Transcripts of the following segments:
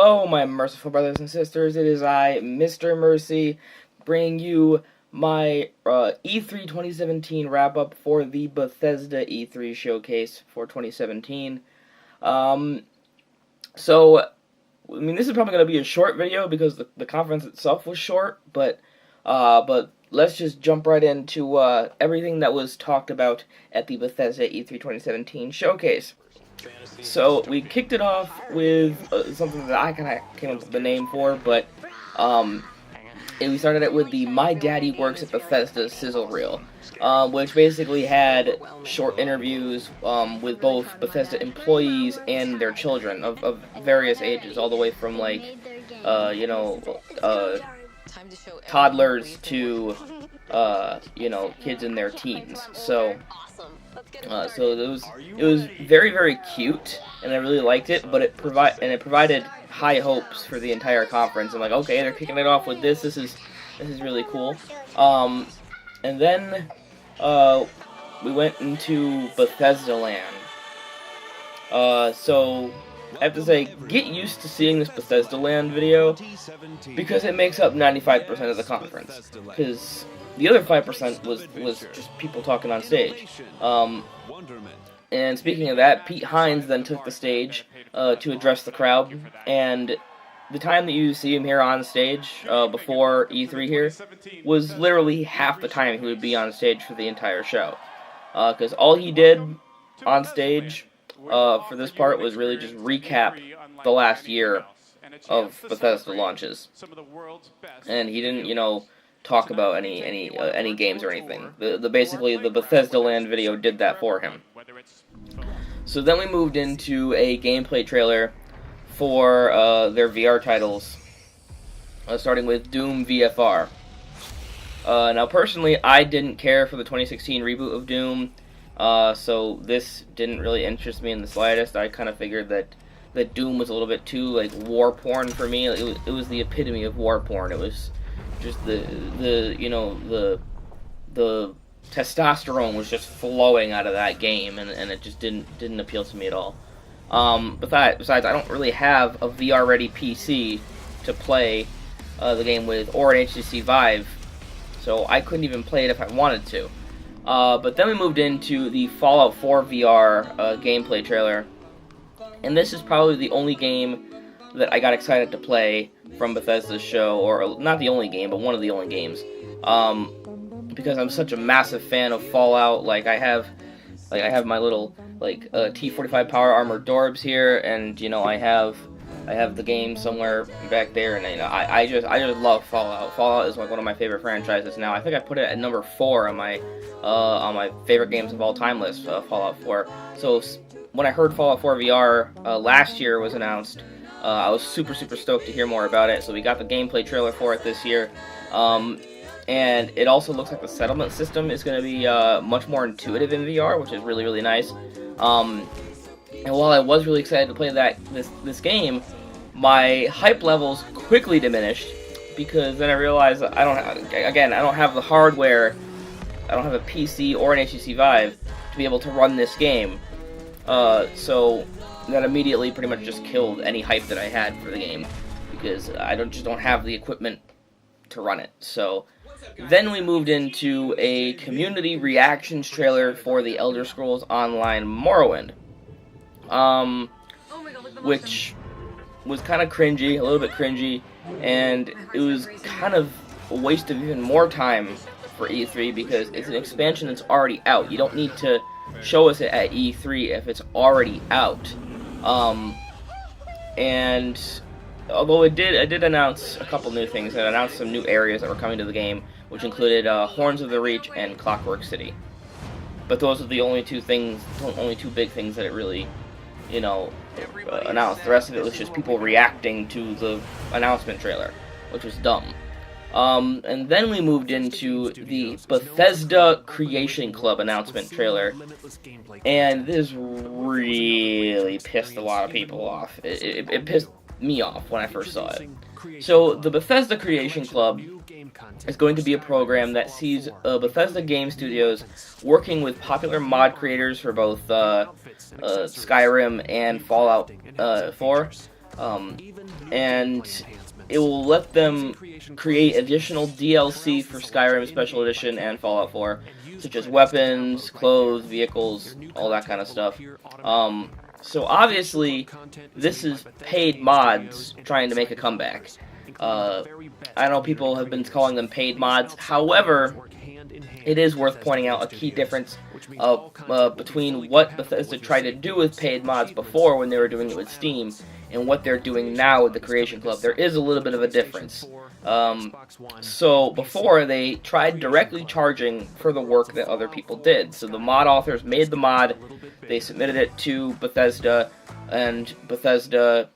Hello, my merciful brothers and sisters. It is I, MisterMercy, bringing you my E3 2017 wrap-up for the Bethesda E3 showcase for 2017. So, I mean, this is probably going to be a short video because the conference itself was short, but let's just jump right into everything that was talked about at the Bethesda E3 2017 showcase. So, we kicked it off with something that I kind of came up with the name for, but we started it with the My Daddy Works at Bethesda sizzle reel, which basically had short interviews with both Bethesda employees and their children of various ages, all the way from, like, toddlers to, kids in their teens. So it was very, very cute, and I really liked it. But it provided high hopes for the entire conference. I'm like, okay, they're kicking it off with this. This is really cool. And then we went into Bethesda Land. So I have to say, get used to seeing this Bethesda Land video because it makes up 95% of the conference. Because the other 5% was just people talking on stage. And speaking of that, Pete Hines then took the stage to address the crowd. And the time that you see him here on stage before E3 here was literally half the time he would be on stage for the entire show. Because all he did on stage for this part was really just recap the last year of Bethesda launches. And he didn't, talk about any games or anything. Basically the Bethesda Land video did that for him. So then we moved into a gameplay trailer for their VR titles, starting with Doom VFR. Now personally, I didn't care for the 2016 reboot of Doom, so this didn't really interest me in the slightest. I kind of figured that Doom was a little bit too, like, war porn for me. It was the epitome of war porn. It was just the testosterone was just flowing out of that game, and it just didn't appeal to me at all. Besides, I don't really have a VR-ready PC to play the game with, or an HTC Vive, so I couldn't even play it if I wanted to. But then we moved into the Fallout 4 VR gameplay trailer, and this is probably the only game that I got excited to play from Bethesda's show, or not the only game, but one of the only games, because I'm such a massive fan of Fallout. I have my little T-45 power armored Dorbs here, and I have the game somewhere back there, and I just love Fallout. Fallout is one of my favorite franchises now. I think I put it at number 4 on my favorite games of all time list, Fallout 4. So when I heard Fallout 4 VR last year was announced, I was super stoked to hear more about it. So we got the gameplay trailer for it this year. And it also looks like the settlement system is going to be much more intuitive in VR, which is really, really nice. And while I was really excited to play this game, my hype levels quickly diminished, because then I realized I don't have the hardware. I don't have a PC or an HTC Vive to be able to run this game. So that immediately pretty much just killed any hype that I had for the game, because I just don't have the equipment to run it. So then we moved into a community reactions trailer for the Elder Scrolls Online Morrowind, which was kind of cringy, a little bit cringy, and it was kind of a waste of even more time for E3, because it's an expansion that's already out. You don't need to show us it at E3 if it's already out. And although it did announce a couple new things. It announced some new areas that were coming to the game, which included Horns of the Reach and Clockwork City. But those are the only two big things that it really, announced. The rest of it was just people reacting to the announcement trailer, which was dumb. And then we moved into the Bethesda Creation Club announcement trailer, and this really pissed a lot of people off. It pissed me off when I first saw it. So the Bethesda Creation Club is going to be a program that sees Bethesda game studios working with popular mod creators for both Skyrim and Fallout 4 And it will let them create additional DLC for Skyrim Special Edition and Fallout 4, such as weapons, clothes, vehicles, all that kind of stuff. So obviously, this is paid mods trying to make a comeback. I know people have been calling them paid mods. However, it is worth pointing out a key difference between what Bethesda tried to do with paid mods before when they were doing it with Steam and what they're doing now with the Creation Club. There is a little bit of a difference. So before, they tried directly charging for the work that other people did. So the mod authors made the mod, they submitted it to Bethesda, and Bethesda,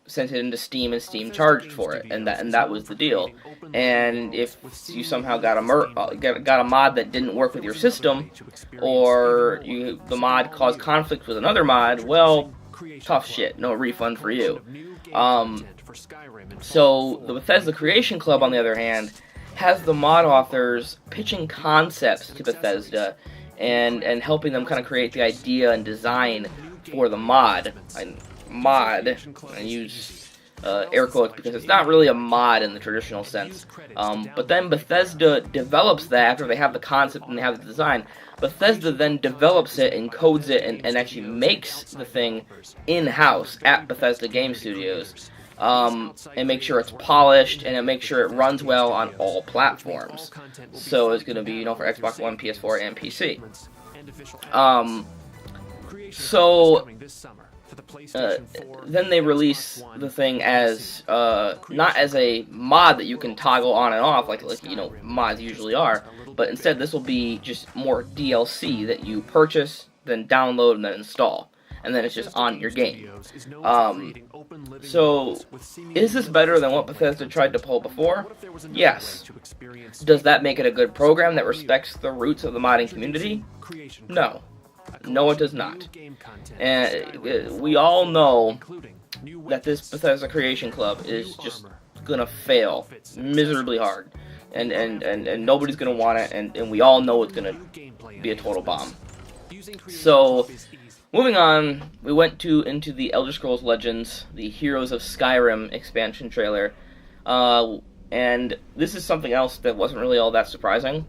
sent it into Steam, and Steam charged for it, and that was the deal. And if you somehow got a mod that didn't work with your system, or the mod caused conflict with another mod, well, tough shit, no refund for you. So the Bethesda Creation Club, on the other hand, has the mod authors pitching concepts to Bethesda and helping them kind of create the idea and design for the mod. I use air quotes because it's not really a mod in the traditional sense. But then Bethesda develops that after they have the concept and they have the design. Bethesda then develops it and codes it and actually makes the thing in-house at Bethesda Game Studios. And make sure it's polished, and make sure it runs well on all platforms. So it's going to be, for Xbox One, PS4, and PC. Then they release the thing as, not as a mod that you can toggle on and off, like mods usually are, but instead this will be just more DLC that you purchase, then download, and then install. And then it's just on your game. So, is this better than what Bethesda tried to pull before? Yes. Does that make it a good program that respects the roots of the modding community? No. No, it does not. And we all know that this Bethesda Creation Club is just gonna fail miserably hard. And nobody's gonna want it, and we all know it's gonna be a total bomb. So, moving on, we went into the Elder Scrolls Legends, the Heroes of Skyrim expansion trailer, and this is something else that wasn't really all that surprising,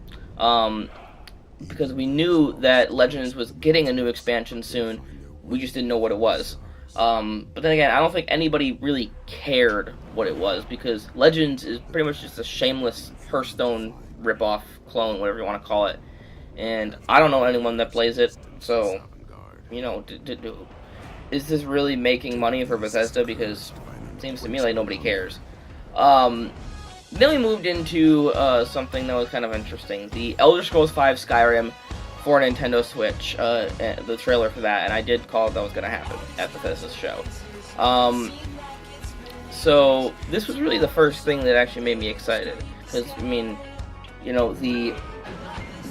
because we knew that Legends was getting a new expansion soon, we just didn't know what it was. But then again, I don't think anybody really cared what it was, because Legends is pretty much just a shameless Hearthstone ripoff, clone, whatever you want to call it, and I don't know anyone that plays it, so... is this really making money for Bethesda? Because it seems to me like nobody cares. Then we moved into something that was kind of interesting. The Elder Scrolls V Skyrim for Nintendo Switch, the trailer for that, and I did call it that was going to happen at Bethesda's show. So this was really the first thing that actually made me excited. Because,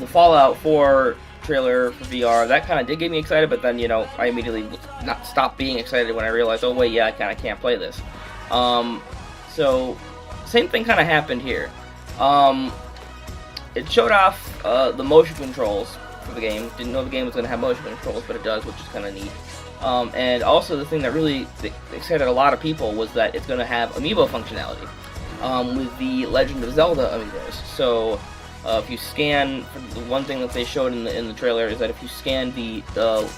the Fallout 4... trailer for VR, that kind of did get me excited, but then, I immediately stopped being excited when I realized, oh wait, yeah, I kind of can't play this. So, same thing kind of happened here. It showed off the motion controls for the game. Didn't know the game was going to have motion controls, but it does, which is kind of neat. And also the thing that really excited a lot of people was that it's going to have amiibo functionality with the Legend of Zelda amiibos. So, if you scan, the one thing that they showed in the trailer is that if you scan the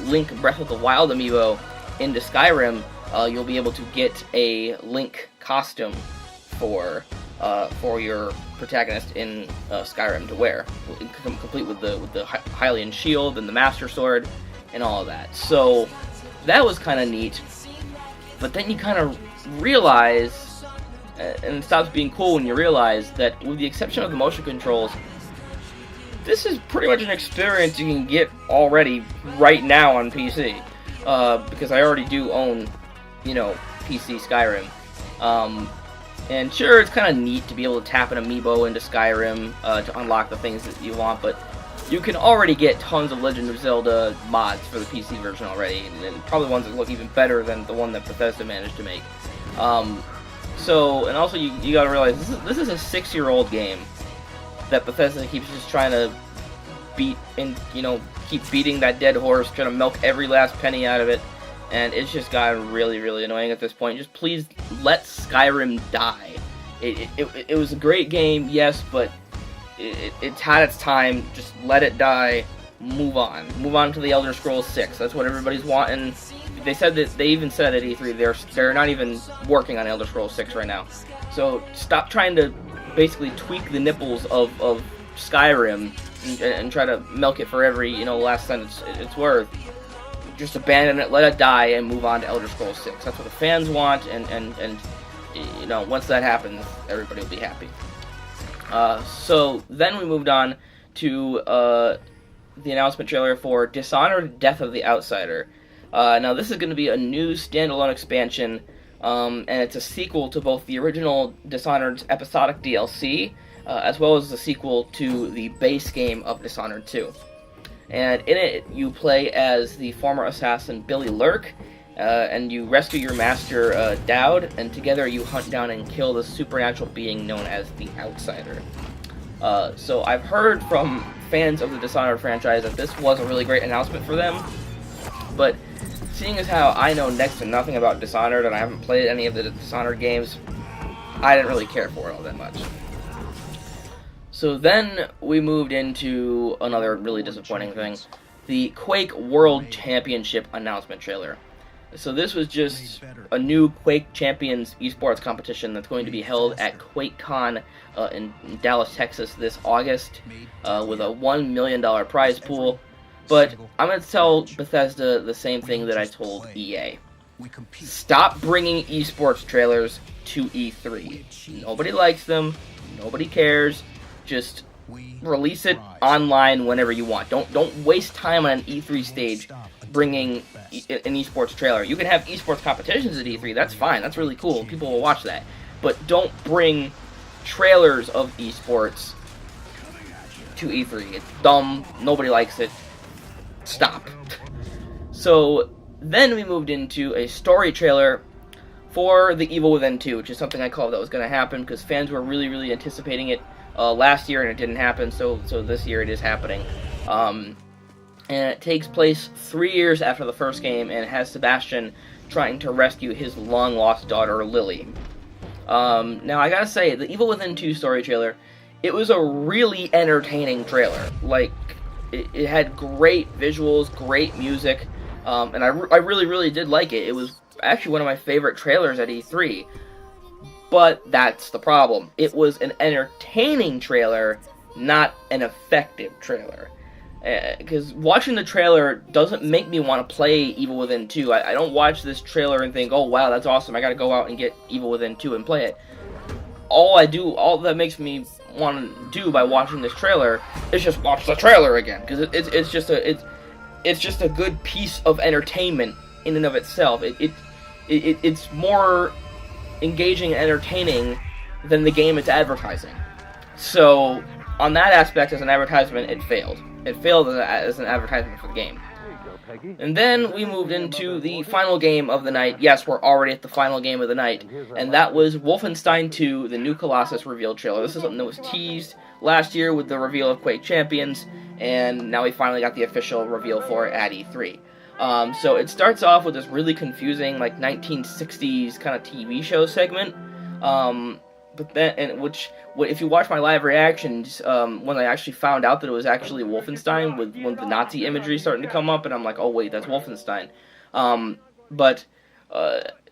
Link Breath of the Wild amiibo into Skyrim, you'll be able to get a Link costume for your protagonist in Skyrim to wear, complete with the Hylian shield and the Master Sword and all of that. So that was kind of neat. But then you kind of realize, and it stops being cool when you realize that, with the exception of the motion controls, this is pretty much an experience you can get already right now on PC. Because I already do own, PC Skyrim. And sure, it's kind of neat to be able to tap an amiibo into Skyrim to unlock the things that you want, but you can already get tons of Legend of Zelda mods for the PC version already, and probably ones that look even better than the one that Bethesda managed to make. And also you gotta realize, this is a 6-year-old game that Bethesda keeps just trying to beat and, keep beating that dead horse, trying to milk every last penny out of it. and it's just gotten really, really annoying at this point. Just please let Skyrim die. It was a great game, yes, but it's had its time. Just let it die. Move on. Move on to the Elder Scrolls 6. That's what everybody's wanting. They said that they even said at E3 they're not even working on Elder Scrolls 6 right now. So stop trying to basically tweak the nipples of Skyrim and try to milk it for every last cent it's worth. Just abandon it, let it die, and move on to Elder Scrolls 6. That's what the fans want, and once that happens, everybody will be happy. So then we moved on to the announcement trailer for Dishonored: Death of the Outsider. Now this is going to be a new standalone expansion, and it's a sequel to both the original Dishonored's episodic DLC, as well as the sequel to the base game of Dishonored 2. And in it, you play as the former assassin Billy Lurk, and you rescue your master Dowd, and together you hunt down and kill the supernatural being known as the Outsider. So I've heard from fans of the Dishonored franchise that this was a really great announcement for them, but seeing as how I know next to nothing about Dishonored and I haven't played any of the Dishonored games, I didn't really care for it all that much. So then we moved into another really disappointing thing, the Quake World Championship announcement trailer. So this was just a new Quake Champions esports competition that's going to be held at QuakeCon in Dallas, Texas this August, with a $1 million prize pool. But I'm going to tell Bethesda the same thing that I told EA. Stop bringing esports trailers to E3. Nobody likes them. Nobody cares. Just release it online whenever you want. Don't waste time on an E3 stage bringing an esports trailer. You can have esports competitions at E3. That's fine. That's really cool. People will watch that. But don't bring trailers of esports to E3. It's dumb. Nobody likes it. Stop. So then we moved into a story trailer for The Evil Within 2, which is something I called that was going to happen because fans were really, really anticipating it last year, and it didn't happen, so this year it is happening. And it takes place 3 years after the first game, and it has Sebastian trying to rescue his long-lost daughter, Lily. Now, I gotta say, the Evil Within 2 story trailer, it was a really entertaining trailer. Like, it had great visuals, great music, and I really, really did like it. It was actually one of my favorite trailers at E3. But that's the problem. It was an entertaining trailer, not an effective trailer. Because watching the trailer doesn't make me want to play Evil Within 2. I don't watch this trailer and think, oh wow, that's awesome, I gotta go out and get Evil Within 2 and play it. All that makes me want to do by watching this trailer is just watch the trailer again. Because it's just a good piece of entertainment in and of itself. It's more engaging and entertaining than the game it's advertising. So, on that aspect, as an advertisement, it failed. It failed as an advertisement for the game. And then we moved into the final game of the night. Yes, we're already at the final game of the night. And that was Wolfenstein 2, the new Colossus reveal trailer. This is something that was teased last year with the reveal of Quake Champions, and now we finally got the official reveal for it at E3. So it starts off with this really confusing, like, 1960s kind of TV show segment, but then, if you watch my live reactions, when I actually found out that it was actually Wolfenstein, with the Nazi imagery starting to come up, and I'm like, oh wait, that's Wolfenstein. But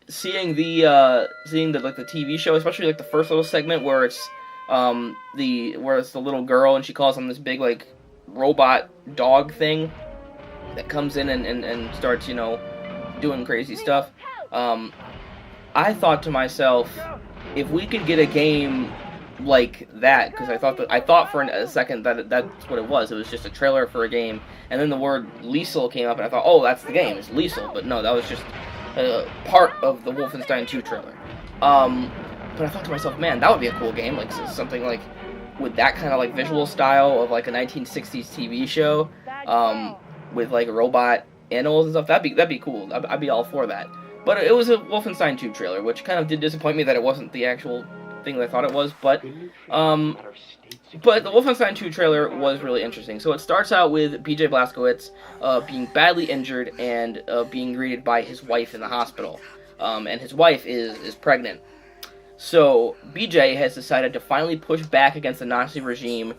seeing the TV show, especially like the first little segment where it's the little girl and she calls on this big like robot dog thing that comes in and starts, doing crazy stuff. I thought to myself, if we could get a game like that, because I thought for a second that that's what it was. It was just a trailer for a game, and then the word Liesel came up, and I thought, oh, that's the game, it's Liesel. But no, that was just part of the Wolfenstein 2 trailer. But I thought to myself, man, that would be a cool game, like something like with that kind of like visual style of like a 1960s TV show. With like robot animals and stuff, that'd be cool. I'd be all for that. But it was a Wolfenstein 2 trailer, which kind of did disappoint me that it wasn't the actual thing that I thought it was. But But the Wolfenstein 2 trailer was really interesting. So it starts out with BJ Blazkowicz being badly injured and being greeted by his wife in the hospital. And his wife is pregnant. So BJ has decided to finally push back against the Nazi regime,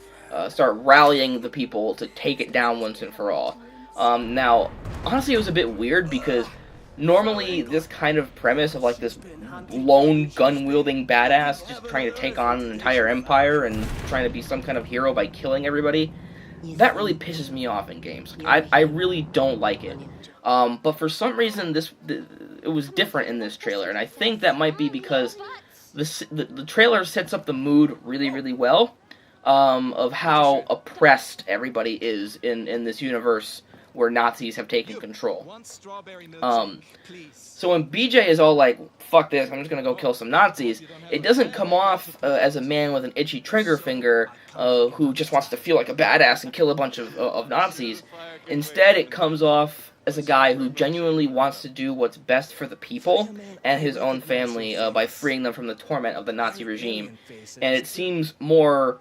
start rallying the people to take it down once and for all. Now, honestly, it was a bit weird because normally this kind of premise of like this lone gun-wielding badass just trying to take on an entire empire and trying to be some kind of hero by killing everybody, that really pisses me off in games. I really don't like it. But for some reason, it was different in this trailer, and I think that might be because the trailer sets up the mood really, really well, of how oppressed everybody is in this universe where Nazis have taken control. So when BJ is all like, fuck this, I'm just gonna go kill some Nazis, it doesn't come off as a man with an itchy trigger finger who just wants to feel like a badass and kill a bunch of Nazis. Instead, it comes off as a guy who genuinely wants to do what's best for the people and his own family by freeing them from the torment of the Nazi regime. And it seems more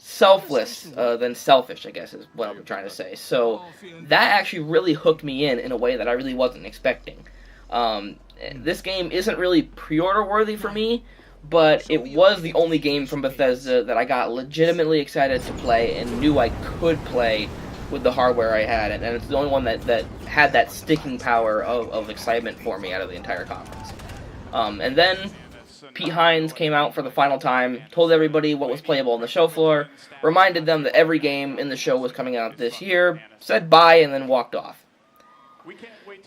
selfless than selfish, I guess, is what I'm trying to say. So that actually really hooked me in a way that I really wasn't expecting. This game isn't really pre-order worthy for me, but it was the only game from Bethesda that I got legitimately excited to play and knew I could play with the hardware I had, and it's the only one that had that sticking power of excitement for me out of the entire conference. And then Pete Hines came out for the final time, told everybody what was playable on the show floor, reminded them that every game in the show was coming out this year, said bye, and then walked off.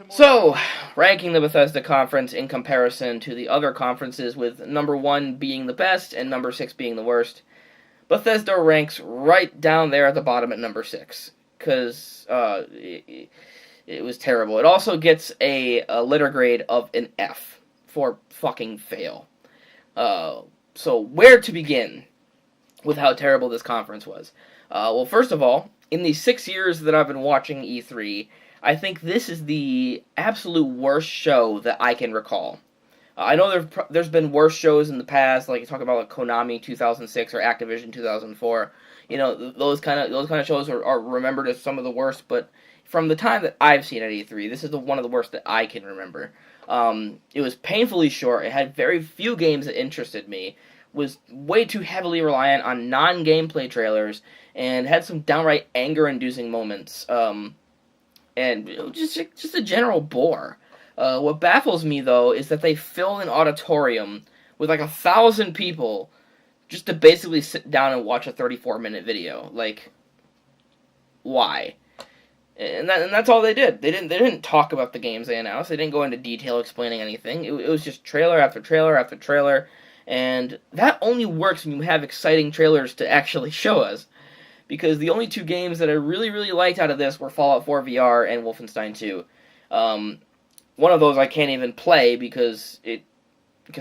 So, ranking the Bethesda conference in comparison to the other conferences, with number 1 being the best and number 6 being the worst, Bethesda ranks right down there at the bottom at number 6, because it was terrible. It also gets a letter grade of an F for fucking fail. So where to begin with how terrible this conference was? Well, first of all, in the 6 years that I've been watching E3, I think this is the absolute worst show that I can recall. I know there's been worse shows in the past, like you talk about like Konami 2006 or Activision 2004. You know, those kind of shows are remembered as some of the worst. But from the time that I've seen at E3, this is one of the worst that I can remember. It was painfully short. It had very few games that interested me. Was way too heavily reliant on non-gameplay trailers, and had some downright anger-inducing moments. And just a general bore. What baffles me, though, is that they fill an auditorium with like 1,000 people just to basically sit down and watch a 34-minute video. Like, why? And that's all they did. They didn't talk about the games they announced. They didn't go into detail explaining anything. It was just trailer after trailer after trailer, and that only works when you have exciting trailers to actually show us. Because the only 2 games that I really, really liked out of this were Fallout 4 VR and Wolfenstein 2. One of those I can't even play because I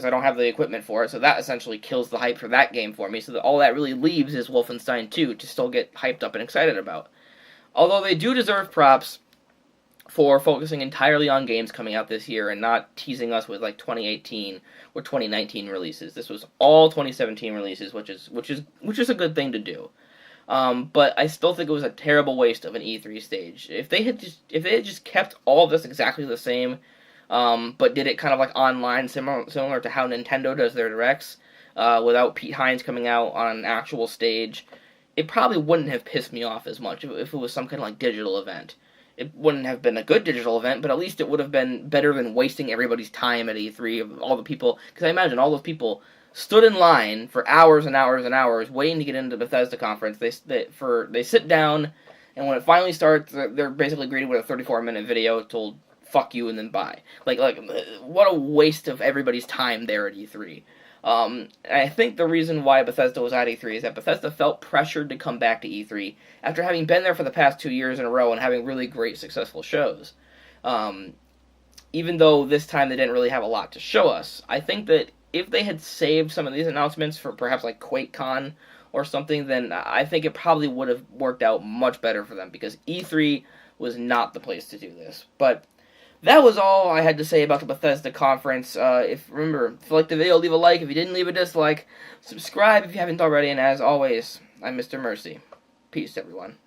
don't have the equipment for it, so that essentially kills the hype for that game for me. So all that really leaves is Wolfenstein 2 to still get hyped up and excited about. Although they do deserve props for focusing entirely on games coming out this year and not teasing us with like 2018 or 2019 releases. This was all 2017 releases, which is a good thing to do. But I still think it was a terrible waste of an E3 stage. If they had just kept all of this exactly the same, but did it kind of like online, similar to how Nintendo does their directs, without Pete Hines coming out on an actual stage, it probably wouldn't have pissed me off as much if it was some kind of like digital event. It wouldn't have been a good digital event, but at least it would have been better than wasting everybody's time at E3 of all the people. Because I imagine all those people stood in line for hours and hours and hours waiting to get into the Bethesda conference. They sit down, and when it finally starts, they're basically greeted with a 34-minute video told, fuck you, and then bye. Like, what a waste of everybody's time there at E3. I think the reason why Bethesda was at E3 is that Bethesda felt pressured to come back to E3 after having been there for the past 2 years in a row and having really great, successful shows. Even though this time they didn't really have a lot to show us, I think that if they had saved some of these announcements for perhaps like QuakeCon or something, then I think it probably would have worked out much better for them, because E3 was not the place to do this. But that was all I had to say about the Bethesda conference. If you liked the video, leave a like. If you didn't, leave a dislike. Subscribe if you haven't already, and as always, I'm Mr. Mercy. Peace, everyone.